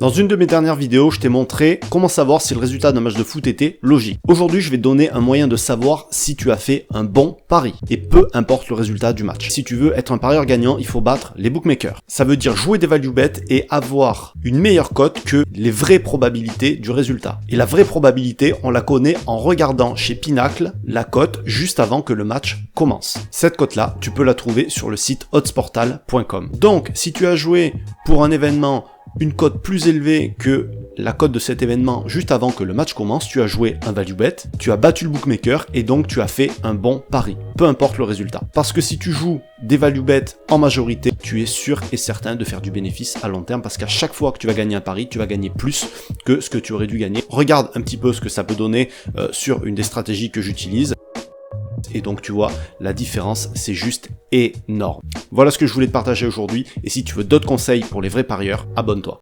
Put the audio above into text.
Dans une de mes dernières vidéos, je t'ai montré comment savoir si le résultat d'un match de foot était logique. Aujourd'hui, je vais te donner un moyen de savoir si tu as fait un bon pari. Et peu importe le résultat du match. Si tu veux être un parieur gagnant, il faut battre les bookmakers. Ça veut dire jouer des value bets et avoir une meilleure cote que les vraies probabilités du résultat. Et la vraie probabilité, on la connaît en regardant chez Pinacle la cote juste avant que le match commence. Cette cote-là, tu peux la trouver sur le site oddsportal.com. Donc, si tu as joué pour un événement une cote plus élevée que la cote de cet événement juste avant que le match commence, tu as joué un value bet, tu as battu le bookmaker et donc tu as fait un bon pari, peu importe le résultat. Parce que si tu joues des value bets en majorité, tu es sûr et certain de faire du bénéfice à long terme parce qu'à chaque fois que tu vas gagner un pari, tu vas gagner plus que ce que tu aurais dû gagner. Regarde un petit peu ce que ça peut donner sur une des stratégies que j'utilise. Et donc tu vois, la différence c'est juste énorme. Voilà ce que je voulais te partager aujourd'hui et si tu veux d'autres conseils pour les vrais parieurs, abonne-toi.